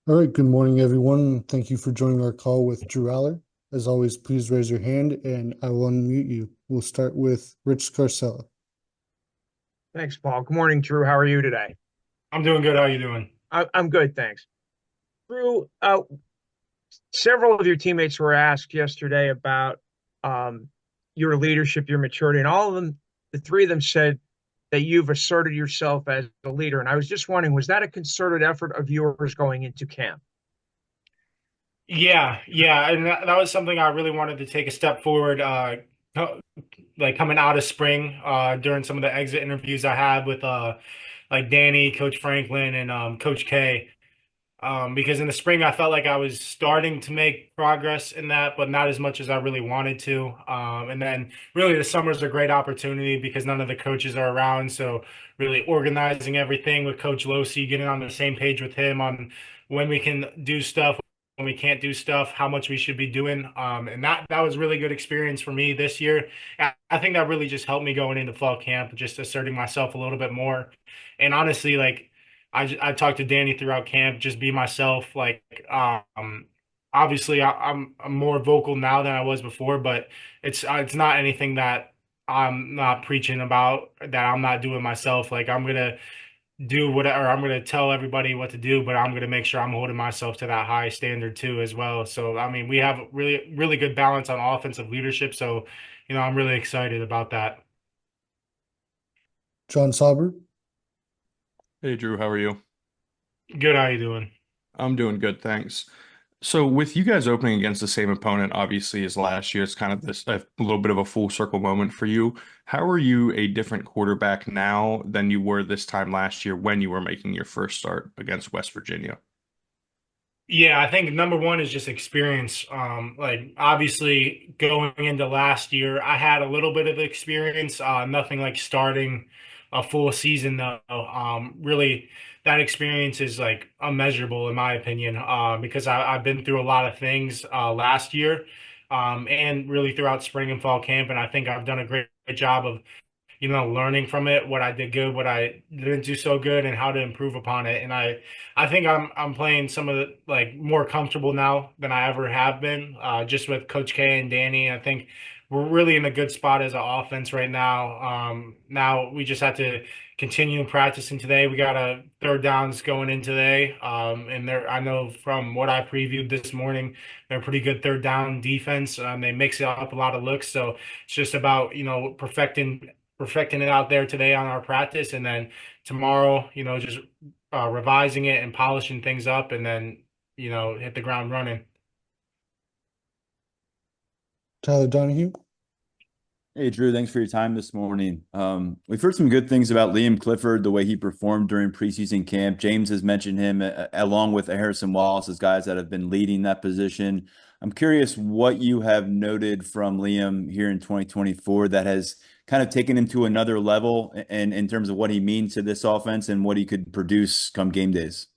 All right, good morning, everyone. Thank you for joining our call with Drew Allar. As always, please raise your hand and I will unmute you. We'll start with Rich Scarcella. Thanks, Paul. Good morning, Drew. How are you today? I'm doing good. How are you doing? I'm good, thanks. Drew, several of your teammates were asked yesterday about um, your leadership, your maturity, and all of them, the three of them said that you've asserted yourself as a leader. And I was just wondering, was that a concerted effort of yours going into camp? Yeah, and that was something I really wanted to take a step forward. Like coming out of spring, during some of the exit interviews I had with like Danny, Coach Franklin, and Coach K. Because in the spring I felt like I was starting to make progress in that, but not as much as I really wanted to. And then really the summer is a great opportunity because none of the coaches are around. So really organizing everything with Coach Losi, getting on the same page with him on when we can do stuff, when we can't do stuff, how much we should be doing. And that was really good experience for me this year. I think that really just helped me going into fall camp, just asserting myself a little bit more. And honestly, like I talked to Danny throughout camp, just be myself. Like, obviously, I'm more vocal now than I was before, but it's not anything that I'm not preaching about, that I'm not doing myself. Like, I'm gonna do whatever, I'm gonna tell everybody what to do, but I'm gonna make sure I'm holding myself to that high standard too, as well. So, I mean, we have really good balance on offensive leadership. So, I'm really excited about that. John Sauber. Hey Drew, how are you? Good, how you doing? I'm doing good, thanks. So with you guys opening against the same opponent, obviously as last year, it's kind of this a little bit of a full circle moment for you. How are you a different quarterback now than you were this time last year when you were making your first start against West Virginia? Yeah, I think number one is just experience. Like obviously going into last year, I had a little bit of experience, nothing like starting a full season though. Really that experience is like unmeasurable in my opinion, because I've been through a lot of things last year, and really throughout spring and fall camp, and I think I've done a great job of learning from it, what I did good, what I didn't do so good, and how to improve upon it. And I think I'm playing some of the like more comfortable now than I ever have been, just with Coach K and Danny. I think we're really in a good spot as an offense right now. Now we just have to continue practicing today. We got a third downs going in today, and I know from what I previewed this morning, they're a pretty good third down defense. They mix it up a lot of looks, so it's just about perfecting it out there today on our practice, and then tomorrow, just revising it and polishing things up, and then hit the ground running. Tyler Donahue. Hey Drew, thanks for your time this morning. We've heard some good things about Liam Clifford, the way he performed during preseason camp. James has mentioned him along with Harrison Wallace as guys that have been leading that position. I'm curious what you have noted from Liam here in 2024 that has kind of taken him to another level and in terms of what he means to this offense and what he could produce come game days.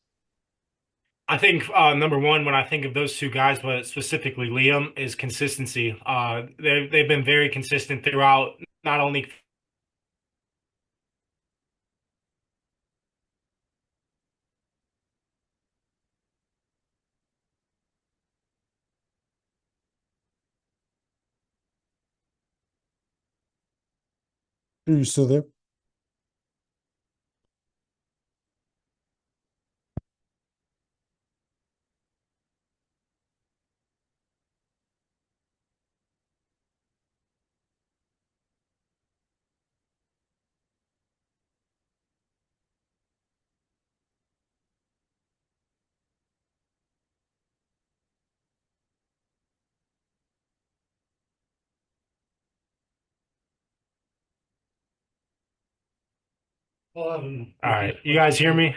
I think number one, when I think of those two guys, but specifically Liam, is consistency. They've been very consistent throughout, not only. Are you still there? All right, you guys hear me?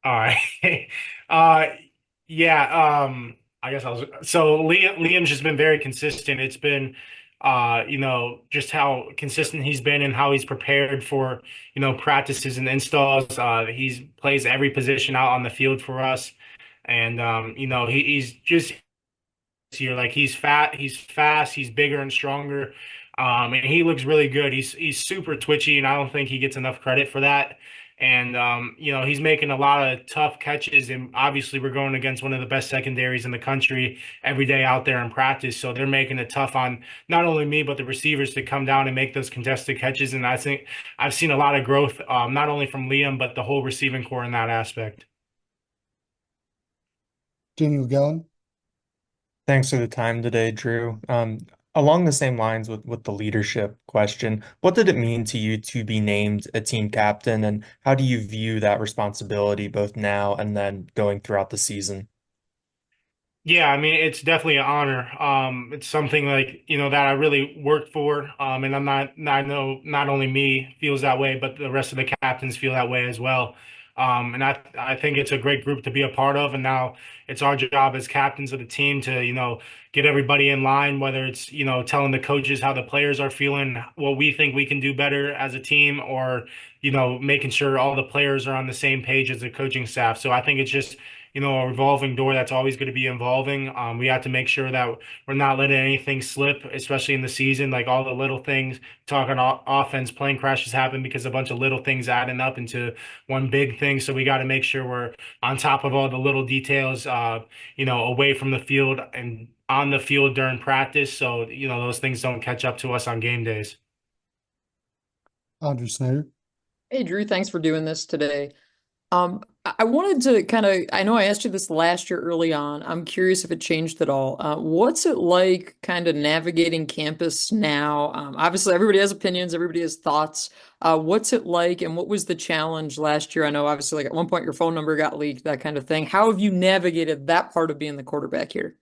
All right. Uh yeah, I guess I was so Liam's just been very consistent. It's been just how consistent he's been and how he's prepared for, practices and installs. He's plays every position out on the field for us. And he's just here like he's fast, he's bigger and stronger. And he looks really good. He's super twitchy, and I don't think he gets enough credit for that. And he's making a lot of tough catches, and obviously we're going against one of the best secondaries in the country every day out there in practice. So they're making it tough on not only me but the receivers to come down and make those contested catches. And I think I've seen a lot of growth, not only from Liam but the whole receiving core in that aspect. Daniel Gallen. Thanks for the time today, Drew. Along the same lines with the leadership question, what did it mean to you to be named a team captain, and how do you view that responsibility both now and then going throughout the season? Yeah, I mean, it's definitely an honor. It's something like, that I really worked for. And I know not only me feels that way, but the rest of the captains feel that way as well. And I think it's a great group to be a part of. And now it's our job as captains of the team to, get everybody in line, whether it's, telling the coaches how the players are feeling, what we think we can do better as a team, or, making sure all the players are on the same page as the coaching staff. So I think it's just, a revolving door that's always going to be involving. We have to make sure that we're not letting anything slip, especially in the season, like all the little things, talking offense, plane crashes happen because a bunch of little things adding up into one big thing. So we got to make sure we're on top of all the little details, away from the field and on the field during practice. So, those things don't catch up to us on game days. Andrew Snyder. Hey, Drew, thanks for doing this today. I wanted to I know I asked you this last year early on. I'm curious if it changed at all. What's it like kind of navigating campus now? Obviously, everybody has opinions, everybody has thoughts. What's it like, and what was the challenge last year? I know, obviously, like at one point your phone number got leaked, that kind of thing. How have you navigated that part of being the quarterback here?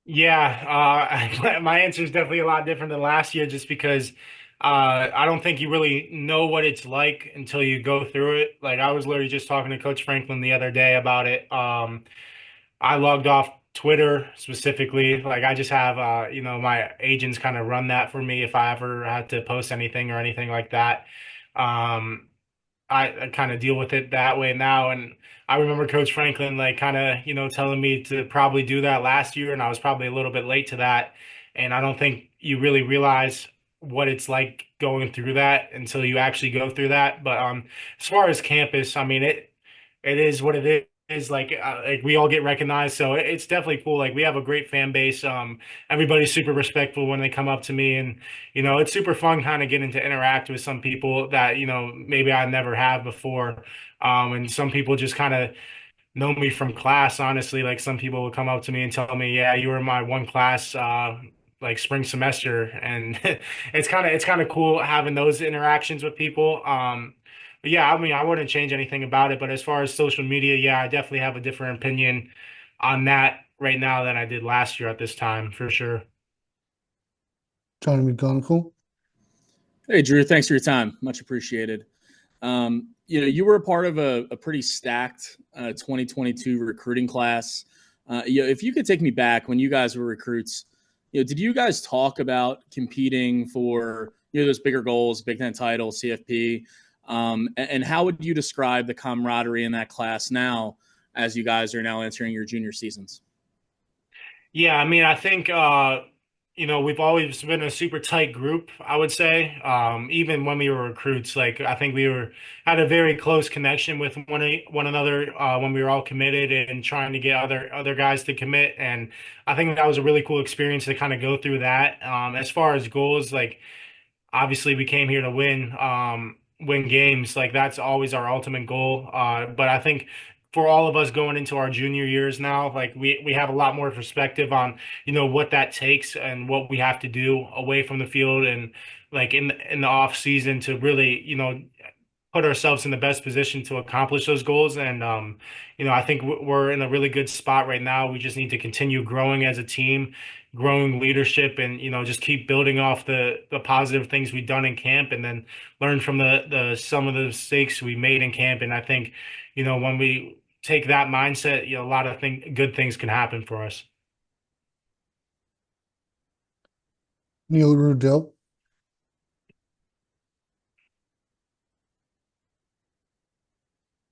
Yeah, my answer is definitely a lot different than last year just because I don't think you really know what it's like until you go through it. Like I was literally just talking to Coach Franklin the other day about it. I logged off Twitter specifically. Like I just have my agents kind of run that for me if I ever had to post anything or anything like that. Um, I kind of deal with it that way now. And I remember Coach Franklin like kind of, telling me to probably do that last year, and I was probably a little bit late to that. And I don't think you really realize what it's like going through that until you actually go through that. But as far as campus, I mean it is what it is. Like we all get recognized, so it's definitely cool. Like we have a great fan base. Everybody's super respectful when they come up to me, and it's super fun kind of getting to interact with some people that maybe I never have before. And some people just kind of know me from class, honestly. Like some people will come up to me and tell me, yeah, you were in my one class like spring semester. And it's kind of cool having those interactions with people. But yeah, I mean, I wouldn't change anything about it. But as far as social media, yeah, I definitely have a different opinion on that right now than I did last year at this time, for sure. Johnny McGonigal. Hey, Drew, thanks for your time. Much appreciated. You were a part of a pretty stacked 2022 recruiting class. If you could take me back when you guys were recruits, did you guys talk about competing for those bigger goals, Big Ten title, CFP? And how would you describe the camaraderie in that class now as you guys are now entering your junior seasons? Yeah, I mean, I think we've always been a super tight group, I would say. Even when we were recruits, like I think we had a very close connection with one another when we were all committed and trying to get other guys to commit. And I think that was a really cool experience to kind of go through that. As far as goals, like obviously we came here to win games. Like that's always our ultimate goal. But I think for all of us going into our junior years now, like we have a lot more perspective on, what that takes and what we have to do away from the field and like in the off season to really, put ourselves in the best position to accomplish those goals. And, I think we're in a really good spot right now. We just need to continue growing as a team, growing leadership, and, just keep building off the positive things we've done in camp, and then learn from the some of the mistakes we made in camp. And I think, when we take that mindset, a lot of good things can happen for us. Neil Rudell.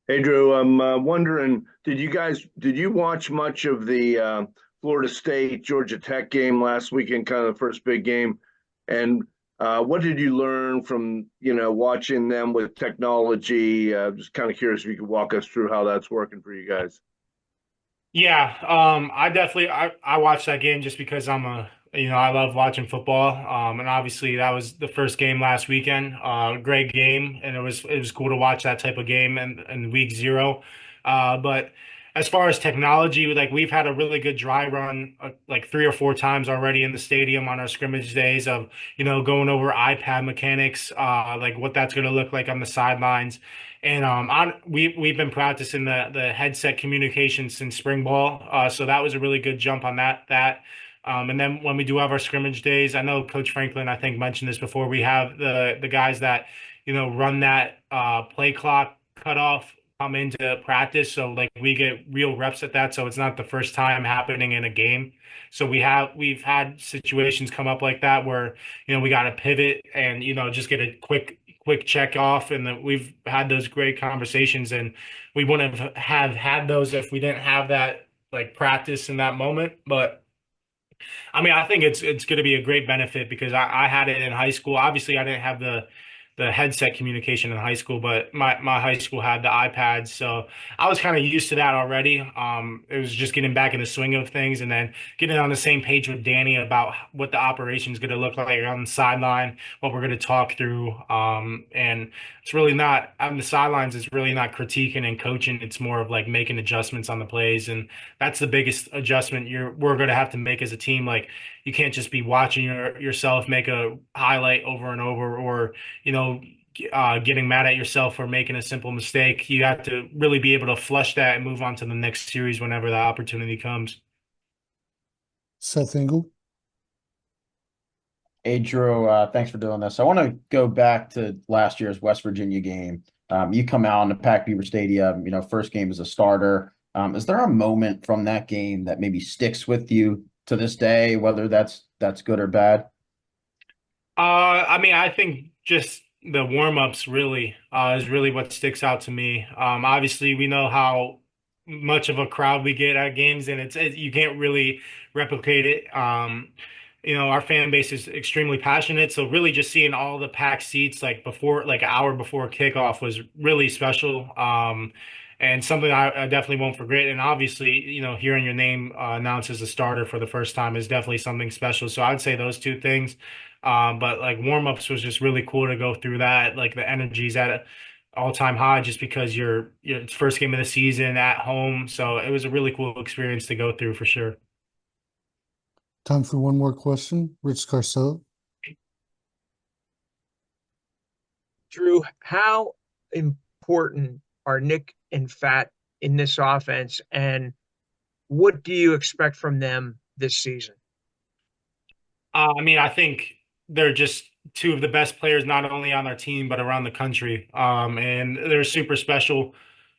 Hey, Drew, I'm wondering, did you watch much of the Florida State Georgia Tech game last weekend, kind of the first big game? And what did you learn from, watching them with technology? Just kind of curious if you could walk us through how that's working for you guys. Yeah, I watched that game just because I love watching football. And obviously that was the first game last weekend. Great game, and it was cool to watch that type of game in week 0. But as far as technology, like we've had a really good dry run, like 3 or 4 times already in the stadium on our scrimmage days of, going over iPad mechanics, like what that's going to look like on the sidelines. And we've been practicing the headset communication since spring ball, so that was a really good jump on that. And then when we do have our scrimmage days, I know Coach Franklin, I think, mentioned this before. We have the guys that run that play clock cutoff come into practice, so like we get real reps at that. So it's not the first time happening in a game. So we've had situations come up like that where we got to pivot and just get a quick check off, and that we've had those great conversations, and we wouldn't have had those if we didn't have that like practice in that moment. But I mean, I think it's going to be a great benefit because I had it in high school. Obviously, I didn't have the headset communication in high school, but my high school had the iPads, so I was kind of used to that already. It was just getting back in the swing of things, and then getting on the same page with Danny about what the operation is going to look like on the sideline, what we're going to talk through. And it's really not on the sidelines. It's really not critiquing and coaching. It's more of like making adjustments on the plays, and that's the biggest adjustment we're going to have to make as a team. Like you can't just be watching yourself make a highlight over and over, or getting mad at yourself for making a simple mistake. You have to really be able to flush that and move on to the next series whenever the opportunity comes. Seth Engel. Hey, Drew, thanks for doing this. I want to go back to last year's West Virginia game. You come out in the Pac Beaver Stadium, first game as a starter. Is there a moment from that game that maybe sticks with you to this day, whether that's good or bad? I mean, I think just the warm-ups really is really what sticks out to me. Obviously, we know how much of a crowd we get at games, and you can't really replicate it. Our fan base is extremely passionate, so really just seeing all the packed seats like before, like an hour before kickoff was really special. And something I definitely won't forget. And obviously, hearing your name announced as a starter for the first time is definitely something special. So I'd say those two things. But like warm-ups was just really cool to go through that. Like the energy's at an all-time high just because it's first game of the season at home. So it was a really cool experience to go through for sure. Time for one more question. Rich Carcel. Drew, how important are Nick and Fat in this offense, and what do you expect from them this season? I mean, I think they're just two of the best players, not only on our team, but around the country. And they're super special,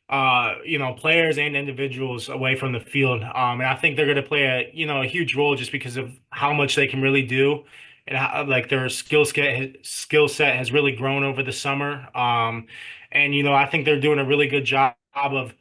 players and individuals away from the field. And I think they're going to play a huge role just because of how much they can really do, and how, like their skill set has really grown over the summer. And I think they're doing a really good job of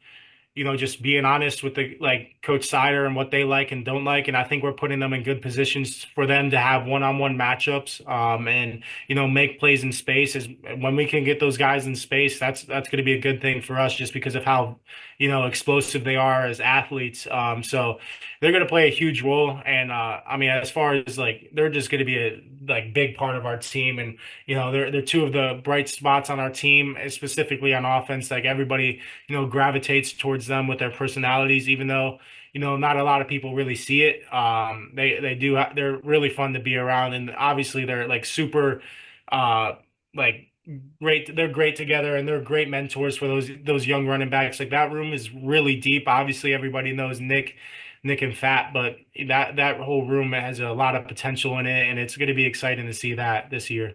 just being honest with the like Coach Sider and what they like and don't like. And I think we're putting them in good positions for them to have one-on-one matchups, and make plays in space. Is when we can get those guys in space, that's going to be a good thing for us just because of how explosive they are as athletes. So they're going to play a huge role. And I mean, as far as like they're just going to be a like big part of our team. And they're two of the bright spots on our team, specifically on offense. Like everybody gravitates towards them with their personalities, even though not a lot of people really see it. They're really fun to be around, and obviously they're like super like great. They're great together, and they're great mentors for those young running backs. Like that room is really deep. Obviously everybody knows Nick and Fat, but that whole room has a lot of potential in it, and it's going to be exciting to see that this year.